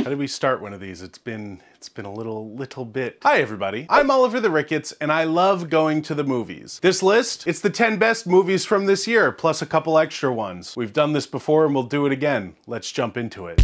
How did we start one of these? It's been a little bit. Hi everybody, I'm Oliver the Ricketts and I love going to the movies. This list, it's the 10 best movies from this year, plus a couple extra ones. We've done this before and we'll do it again. Let's jump into it.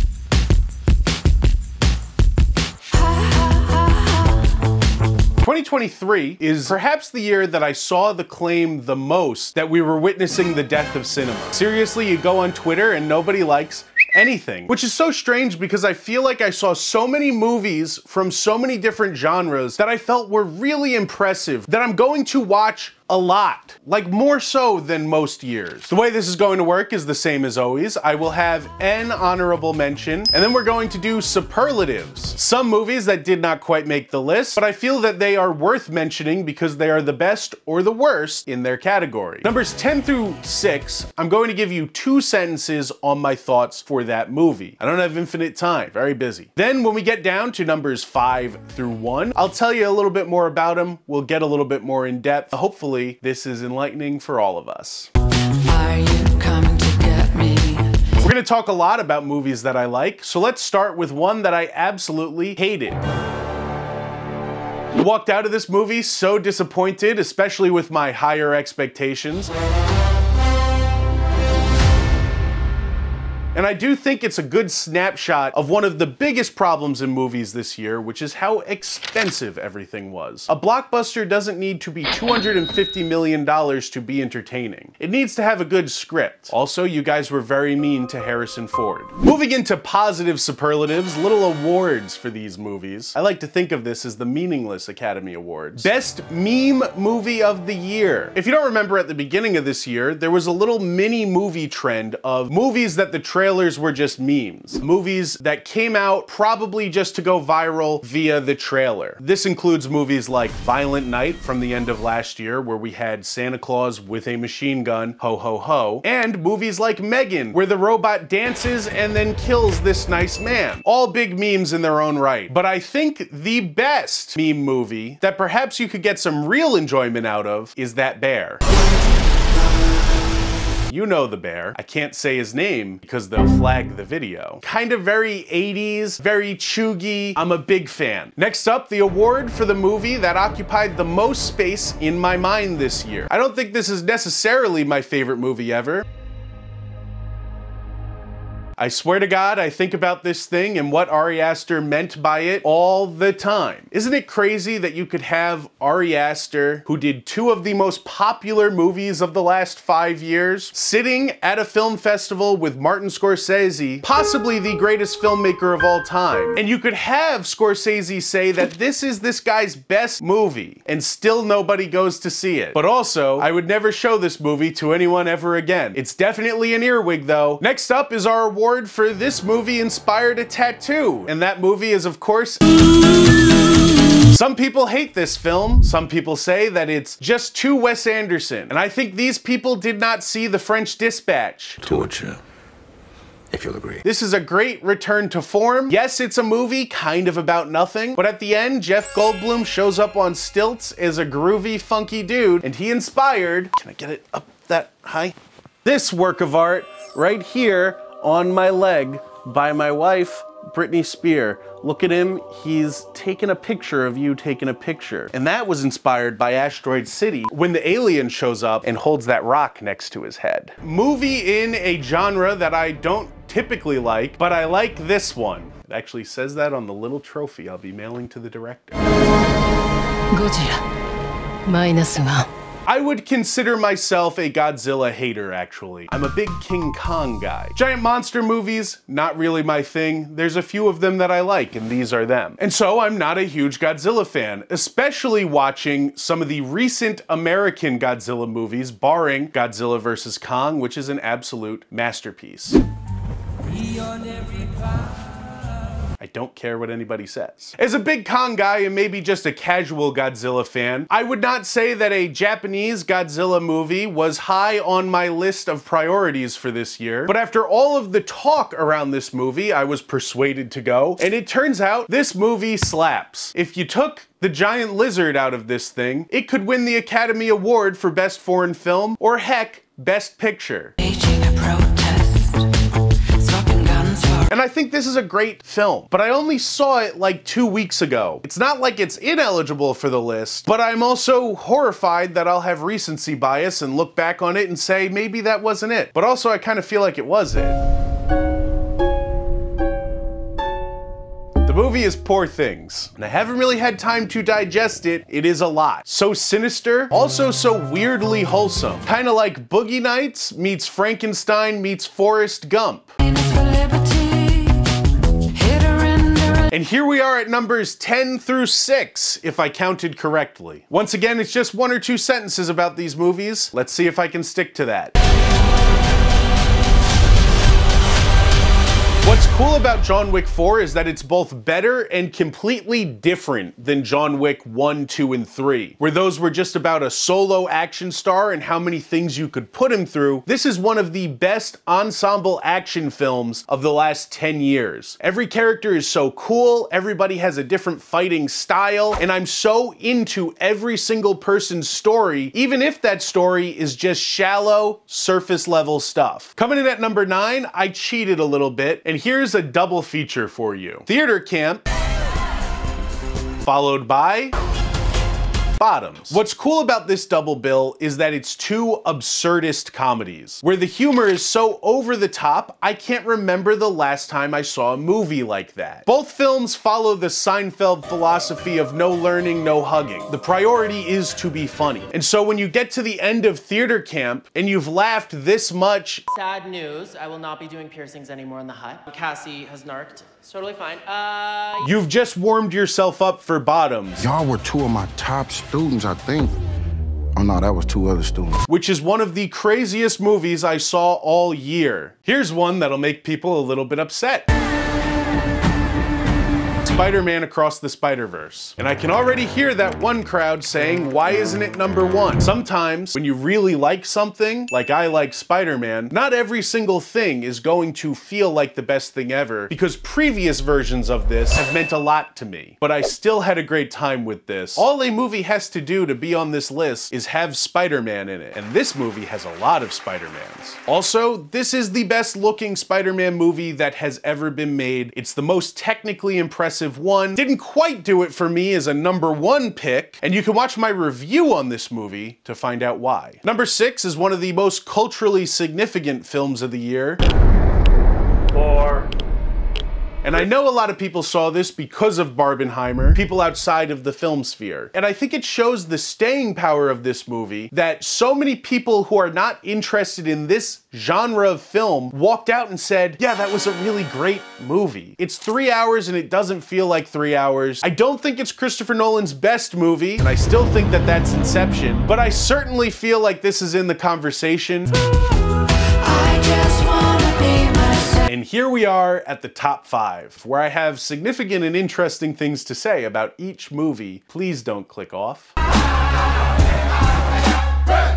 "2023 is perhaps the year that I saw the claim the most that we were witnessing the death of cinema. Seriously, you go on Twitter and nobody likes anything, which is so strange because I feel like I saw so many movies from so many different genres that I felt were really impressive that I'm going to watch a lot, like more so than most years. The way this is going to work is the same as always. I will have an honorable mention, and then we're going to do superlatives. Some movies that did not quite make the list, but I feel that they are worth mentioning because they are the best or the worst in their category. Numbers 10 through 6, I'm going to give you 2 sentences on my thoughts for that movie. I don't have infinite time, very busy. Then when we get down to numbers 5 through 1, I'll tell you a little bit more about them. We'll get a little bit more in depth. Hopefully, this is enlightening for all of us. Are you coming to get me? We're gonna talk a lot about movies that I like, so let's start with one that I absolutely hated. I walked out of this movie so disappointed, especially with my higher expectations. And I do think it's a good snapshot of one of the biggest problems in movies this year, which is how expensive everything was. A blockbuster doesn't need to be $250 million to be entertaining. It needs to have a good script. Also, you guys were very mean to Harrison Ford. Moving into positive superlatives, little awards for these movies. I like to think of this as the meaningless Academy Awards. Best Meme Movie of the Year. If you don't remember, at the beginning of this year, there was a little mini movie trend of movies that the trailers were just memes. Movies that came out probably just to go viral via the trailer. This includes movies like Violent Night from the end of last year, where we had Santa Claus with a machine gun, ho ho ho, and movies like Megan, where the robot dances and then kills this nice man. All big memes in their own right. But I think the best meme movie that perhaps you could get some real enjoyment out of is that bear. You know the bear. I can't say his name because they'll flag the video. Kind of very 80s, very chuggy. I'm a big fan. Next up, the award for the movie that occupied the most space in my mind this year. I don't think this is necessarily my favorite movie ever. I swear to God, I think about this thing and what Ari Aster meant by it all the time. Isn't it crazy that you could have Ari Aster, who did 2 of the most popular movies of the last 5 years, sitting at a film festival with Martin Scorsese, possibly the greatest filmmaker of all time, and you could have Scorsese say that this is this guy's best movie, and still nobody goes to see it. But also, I would never show this movie to anyone ever again. It's definitely an earwig though. Next up is our award for this movie inspired a tattoo, and that movie is of course. Some people hate this film. Some people say that it's just too Wes Anderson, and I think these people did not see The French Dispatch. Torture, if you'll agree. This is a great return to form. Yes, it's a movie kind of about nothing, but at the end, Jeff Goldblum shows up on stilts as a groovy, funky dude, and he inspired, can I get it up that high? This work of art right here on my leg by my wife, Britney Spears. Look at him, he's taken a picture of you taking a picture. And that was inspired by Asteroid City, when the alien shows up and holds that rock next to his head. Movie in a genre that I don't typically like, but I like this one. It actually says that on the little trophy I'll be mailing to the director. Godzilla Minus One. I would consider myself a Godzilla hater, actually. I'm a big King Kong guy. Giant monster movies, not really my thing. There's a few of them that I like, and these are them. And so I'm not a huge Godzilla fan, especially watching some of the recent American Godzilla movies, barring Godzilla vs. Kong, which is an absolute masterpiece. I don't care what anybody says. As a big Kong guy and maybe just a casual Godzilla fan, I would not say that a Japanese Godzilla movie was high on my list of priorities for this year, but after all of the talk around this movie, I was persuaded to go, and it turns out this movie slaps. If you took the giant lizard out of this thing, it could win the Academy Award for Best Foreign Film, or heck, Best Picture. Staging a protest, swapping guns for. And I think this is a great film, but I only saw it like 2 weeks ago. It's not like it's ineligible for the list, but I'm also horrified that I'll have recency bias and look back on it and say maybe that wasn't it. But also I kind of feel like it was it. The movie is Poor Things, and I haven't really had time to digest it. It is a lot. So sinister, also so weirdly wholesome. Kind of like Boogie Nights meets Frankenstein meets Forrest Gump. And here we are at numbers 10 through 6, if I counted correctly. Once again, it's just 1 or 2 sentences about these movies. Let's see if I can stick to that. What's cool about John Wick 4 is that it's both better and completely different than John Wick 1, 2, and 3, where those were just about a solo action star and how many things you could put him through. This is one of the best ensemble action films of the last 10 years. Every character is so cool, everybody has a different fighting style, and I'm so into every single person's story, even if that story is just shallow, surface level stuff. Coming in at number 9, I cheated a little bit, and here's a double feature for you. Theater Camp, followed by Bottoms. What's cool about this double bill is that it's 2 absurdist comedies, where the humor is so over the top, I can't remember the last time I saw a movie like that. Both films follow the Seinfeld philosophy of no learning, no hugging. The priority is to be funny. And so when you get to the end of Theater Camp and you've laughed this much— Sad news, I will not be doing piercings anymore in the hut. Cassie has narked. It's totally fine. You've just warmed yourself up for Bottoms. Y'all were 2 of my top students, I think. Oh no, that was 2 other students. Which is one of the craziest movies I saw all year. Here's one that'll make people a little bit upset. Spider-Man Across the Spiderverse. And I can already hear that one crowd saying, why isn't it number 1? Sometimes, when you really like something, like I like Spider-Man, not every single thing is going to feel like the best thing ever, because previous versions of this have meant a lot to me. But I still had a great time with this. All a movie has to do to be on this list is have Spider-Man in it, and this movie has a lot of Spider-Mans. Also, this is the best looking Spider-Man movie that has ever been made. It's the most technically impressive one. Didn't quite do it for me as a number 1 pick, and you can watch my review on this movie to find out why. Number 6 is one of the most culturally significant films of the year. 4. And I know a lot of people saw this because of Barbenheimer, people outside of the film sphere. And I think it shows the staying power of this movie that so many people who are not interested in this genre of film walked out and said, yeah, that was a really great movie. It's 3 hours and it doesn't feel like 3 hours. I don't think it's Christopher Nolan's best movie, and I still think that that's Inception, but I certainly feel like this is in the conversation. I just wanna be myself. And here we are at the top 5, where I have significant and interesting things to say about each movie. Please don't click off.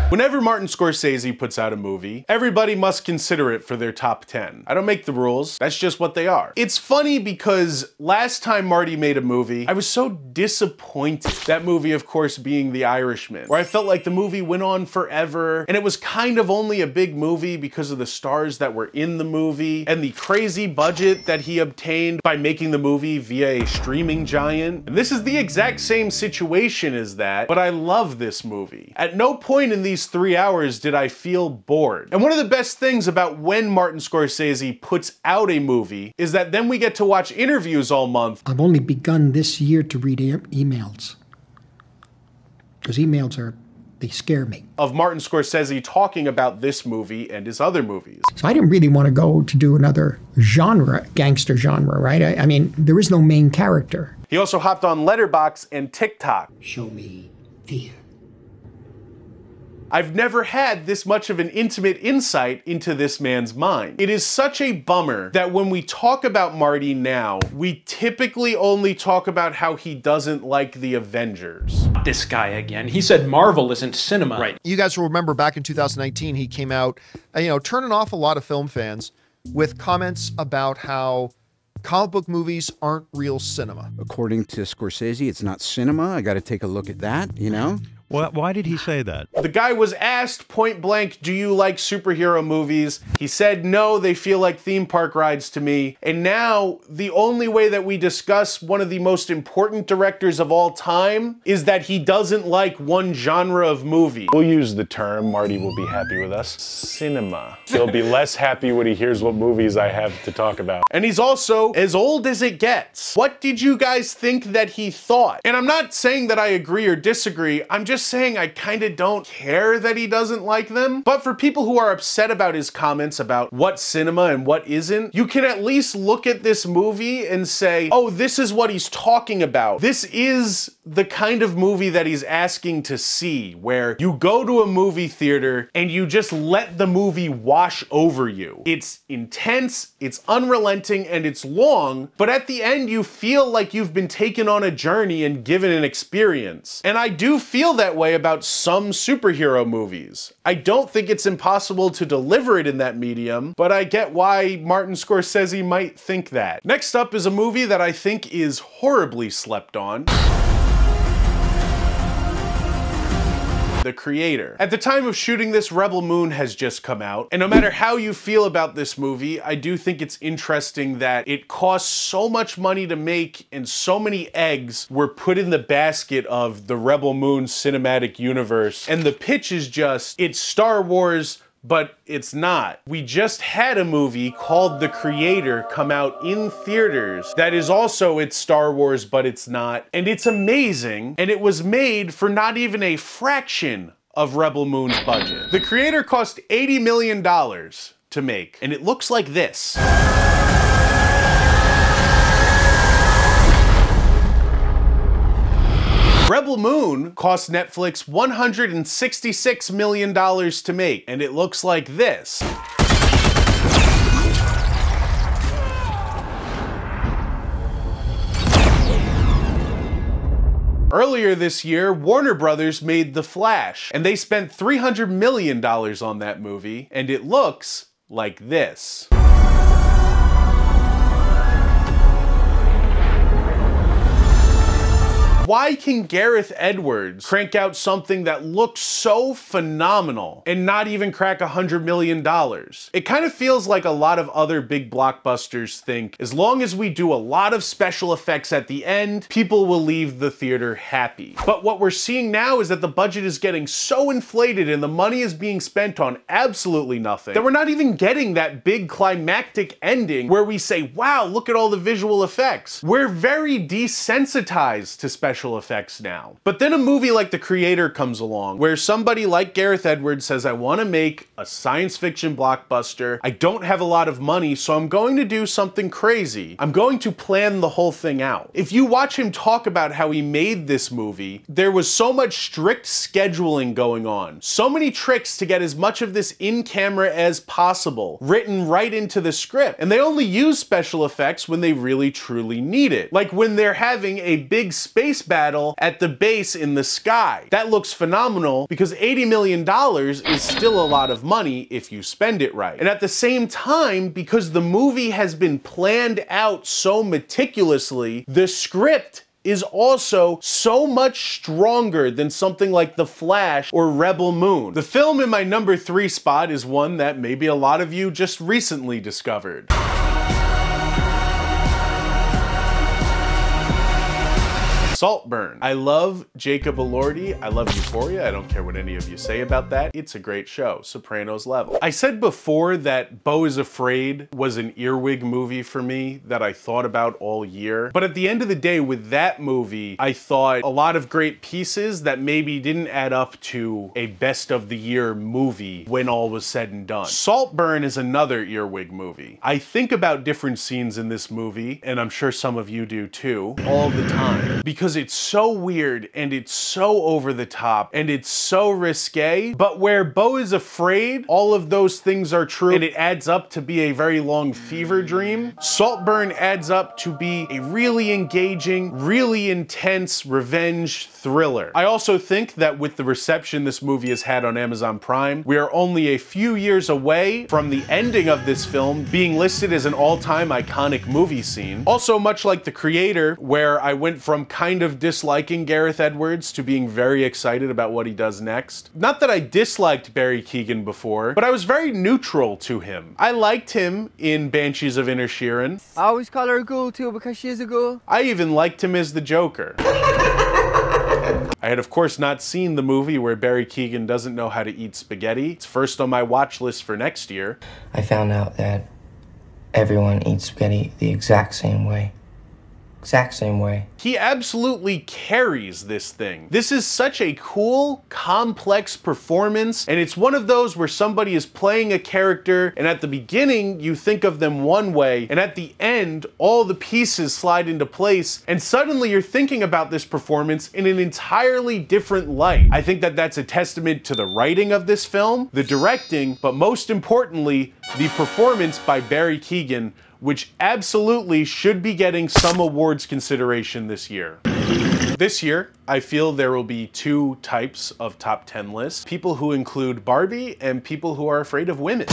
Whenever Martin Scorsese puts out a movie, everybody must consider it for their top 10. I don't make the rules, that's just what they are. It's funny because last time Marty made a movie, I was so disappointed. That movie, of course, being The Irishman, where I felt like the movie went on forever, and it was kind of only a big movie because of the stars that were in the movie, and the crazy budget that he obtained by making the movie via a streaming giant. And this is the exact same situation as that, but I love this movie. At no point in these 3 hours did I feel bored. And one of the best things about when Martin Scorsese puts out a movie is that then we get to watch interviews all month. I've only begun this year to read emails, because emails they scare me. Of Martin Scorsese talking about this movie and his other movies. So I didn't really want to go to do another genre, gangster genre, right? I mean, there is no main character. He also hopped on Letterboxd and TikTok. Show me fear. I've never had this much of an intimate insight into this man's mind. It is such a bummer that when we talk about Marty now, we typically only talk about how he doesn't like the Avengers. This guy again. He said Marvel isn't cinema. Right. You guys will remember back in 2019, he came out, turning off a lot of film fans with comments about how comic book movies aren't real cinema. According to Scorsese, it's not cinema. I got to take a look at that, Why did he say that? The guy was asked point blank, do you like superhero movies? He said, no, they feel like theme park rides to me. And now the only way that we discuss one of the most important directors of all time is that he doesn't like one genre of movie. We'll use the term, Marty will be happy with us, cinema. He'll be less happy when he hears what movies I have to talk about. And he's also as old as it gets. What did you guys think that he thought? And I'm not saying that I agree or disagree, I'm just saying I kinda don't care that he doesn't like them. But for people who are upset about his comments about what's cinema and what isn't, you can at least look at this movie and say, oh, this is what he's talking about. This is the kind of movie that he's asking to see, where you go to a movie theater and you just let the movie wash over you. It's intense, it's unrelenting, and it's long, but at the end you feel like you've been taken on a journey and given an experience. And I do feel that way about some superhero movies. I don't think it's impossible to deliver it in that medium, but I get why Martin Scorsese might think that. Next up is a movie that I think is horribly slept on. The Creator. At the time of shooting this, Rebel Moon has just come out, and no matter how you feel about this movie, I do think it's interesting that it costs so much money to make and so many eggs were put in the basket of the Rebel Moon cinematic universe, and the pitch is just, it's Star Wars, but it's not. We just had a movie called The Creator come out in theaters that is also it's Star Wars, but it's not. And it's amazing, and it was made for not even a fraction of Rebel Moon's budget. The Creator cost $80 million to make, and it looks like this. Rebel Moon cost Netflix $166 million to make, and it looks like this. Earlier this year, Warner Brothers made The Flash, and they spent $300 million on that movie, and it looks like this. Why can Gareth Edwards crank out something that looks so phenomenal and not even crack $100 million? It kind of feels like a lot of other big blockbusters think, as long as we do a lot of special effects at the end, people will leave the theater happy. But what we're seeing now is that the budget is getting so inflated and the money is being spent on absolutely nothing that we're not even getting that big climactic ending where we say, wow, look at all the visual effects. We're very desensitized to special effects now. But then a movie like The Creator comes along, where somebody like Gareth Edwards says, I want to make a science fiction blockbuster. I don't have a lot of money, so I'm going to do something crazy. I'm going to plan the whole thing out. If you watch him talk about how he made this movie, there was so much strict scheduling going on. So many tricks to get as much of this in camera as possible, written right into the script. And they only use special effects when they really truly need it. Like when they're having a big space battle at the base in the sky. That looks phenomenal because $80 million is still a lot of money if you spend it right. And at the same time, because the movie has been planned out so meticulously, the script is also so much stronger than something like The Flash or Rebel Moon. The film in my number 3 spot is one that maybe a lot of you just recently discovered. Saltburn. I love Jacob Elordi. I love Euphoria. I don't care what any of you say about that. It's a great show, Sopranos level. I said before that Beau is Afraid was an earwig movie for me that I thought about all year. But at the end of the day, with that movie, I thought a lot of great pieces that maybe didn't add up to a best of the year movie when all was said and done. Saltburn is another earwig movie. I think about different scenes in this movie, and I'm sure some of you do too, all the time. Because it's so weird and it's so over the top and it's so risque, but where Beau is Afraid, all of those things are true and it adds up to be a very long fever dream. Saltburn adds up to be a really engaging, really intense revenge thriller. I also think that with the reception this movie has had on Amazon Prime, we are only a few years away from the ending of this film being listed as an all-time iconic movie scene. Also, much like The Creator, where I went from kind kind of disliking Gareth Edwards to being very excited about what he does next. Not that I disliked Barry Keoghan before, but I was very neutral to him. I liked him in Banshees of Inisherin. I always call her a ghoul too because she is a ghoul. I even liked him as the Joker. I had of course not seen the movie where Barry Keoghan doesn't know how to eat spaghetti. It's first on my watch list for next year. I found out that everyone eats spaghetti the exact same way. Exact same way. He absolutely carries this thing. This is such a cool, complex performance, and it's one of those where somebody is playing a character, and at the beginning, you think of them one way, and at the end, all the pieces slide into place, and suddenly you're thinking about this performance in an entirely different light. I think that that's a testament to the writing of this film, the directing, but most importantly, the performance by Barry Keoghan, which absolutely should be getting some awards consideration this year. This year, I feel there will be two types of top 10 lists. People who include Barbie and people who are afraid of women.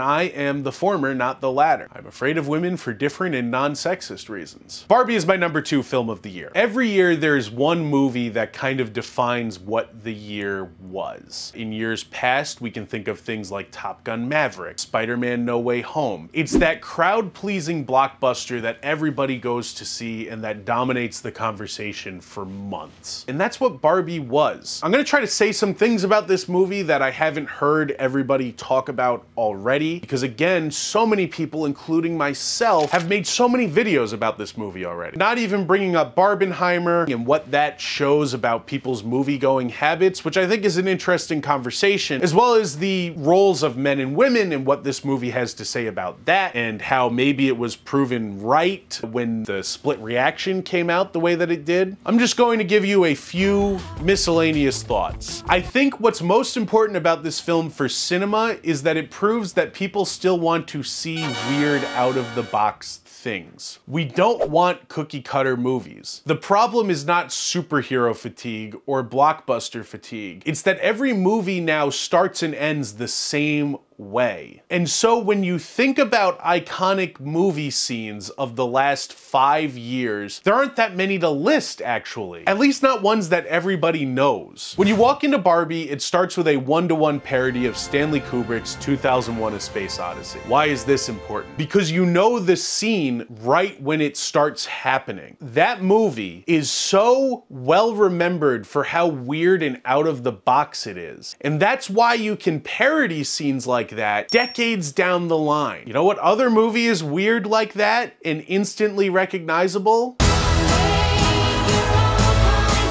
I am the former, not the latter. I'm afraid of women for different and non-sexist reasons. Barbie is my number 2 film of the year. Every year there's one movie that kind of defines what the year was. In years past, we can think of things like Top Gun Maverick, Spider-Man No Way Home. It's that crowd-pleasing blockbuster that everybody goes to see and that dominates the conversation for months. And that's what Barbie was. I'm gonna try to say some things about this movie that I haven't heard everybody talk about already, because again, so many people, including myself, have made so many videos about this movie already. Not even bringing up Oppenheimer and what that shows about people's movie-going habits, which I think is an interesting conversation, as well as the roles of men and women and what this movie has to say about that, and how maybe it was proven right when the split reaction came out the way that it did. I'm just going to give you a few miscellaneous thoughts. I think what's most important about this film for cinema is that it proves that people still want to see weird, out-of-the-box things. We don't want cookie-cutter movies. The problem is not superhero fatigue or blockbuster fatigue. It's that every movie now starts and ends the same way. And so when you think about iconic movie scenes of the last 5 years, there aren't that many to list, actually. At least not ones that everybody knows. When you walk into Barbie, it starts with a one-to-one parody of Stanley Kubrick's 2001: A Space Odyssey. Why is this important? Because you know the scene right when it starts happening. That movie is so well remembered for how weird and out of the box it is. And that's why you can parody scenes like that decades down the line. You know what other movie is weird like that and instantly recognizable?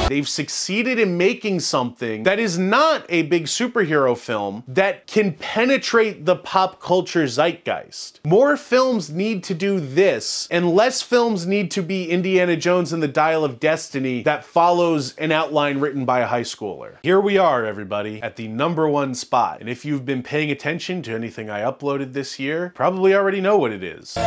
They've succeeded in making something that is not a big superhero film that can penetrate the pop culture zeitgeist. More films need to do this, and less films need to be Indiana Jones and the Dial of Destiny that follows an outline written by a high schooler. Here we are, everybody, at the #1 spot. And if you've been paying attention to anything I uploaded this year, probably already know what it is.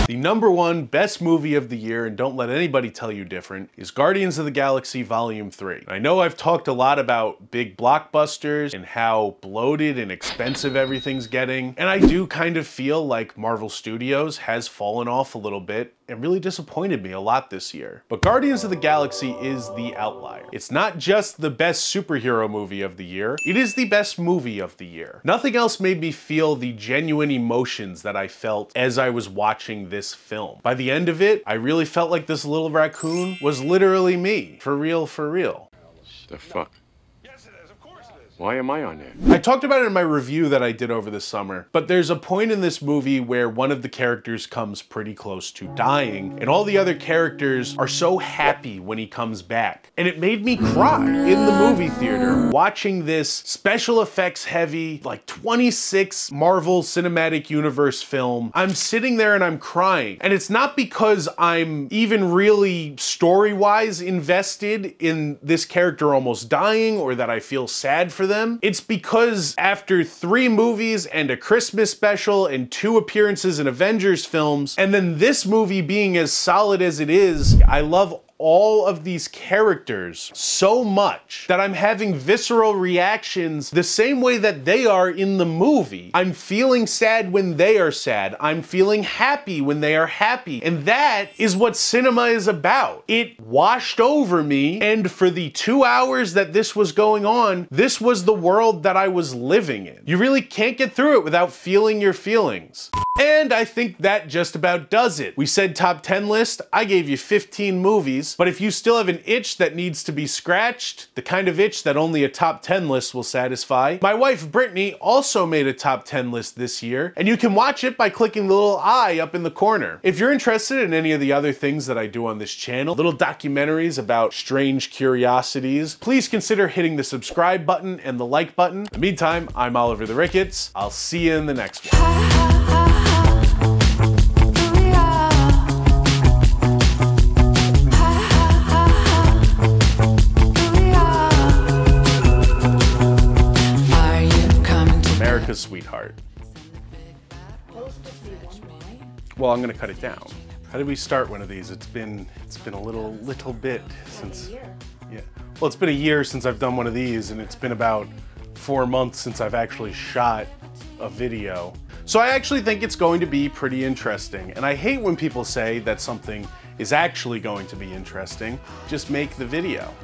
The #1 best movie of the year, and don't let anybody tell you different, is Guardians of the Galaxy Volume 3. I know I've talked a lot about big blockbusters and how bloated and expensive everything's getting, and I do kind of feel like Marvel Studios has fallen off a little bit and really disappointed me a lot this year. But Guardians of the Galaxy is the outlier. It's not just the best superhero movie of the year, it is the best movie of the year. Nothing else made me feel the genuine emotions that I felt as I was watching this film. By the end of it, I really felt like this little raccoon was literally me. For real, for real. The fuck? Why am I on there? I talked about it in my review that I did over the summer, but there's a point in this movie where one of the characters comes pretty close to dying, and all the other characters are so happy when he comes back. And it made me cry in the movie theater, watching this special effects heavy, like 26 Marvel Cinematic Universe film. I'm sitting there and I'm crying. And it's not because I'm even really story-wise invested in this character almost dying, or that I feel sad for them. It's because after 3 movies and a Christmas special and 2 appearances in Avengers films, and then this movie being as solid as it is, I love all of these characters so much that I'm having visceral reactions the same way that they are in the movie. I'm feeling sad when they are sad. I'm feeling happy when they are happy. And that is what cinema is about. It washed over me, and for the 2 hours that this was going on, this was the world that I was living in. You really can't get through it without feeling your feelings. And I think that just about does it. We said top 10 list, I gave you 15 movies, but if you still have an itch that needs to be scratched, the kind of itch that only a top 10 list will satisfy, my wife Brittany also made a top 10 list this year, and you can watch it by clicking the little eye up in the corner. If you're interested in any of the other things that I do on this channel, little documentaries about strange curiosities, please consider hitting the subscribe button and the like button. In the meantime, I'm Oliver the Ricketts. I'll see you in the next one. America's sweetheart. Well, I'm gonna cut it down. How did we start one of these? It's been a little bit since. Yeah. Well, it's been a year since I've done one of these, and it's been about 4 months since I've actually shot a video. So I actually think it's going to be pretty interesting. And I hate when people say that something is actually going to be interesting. Just make the video.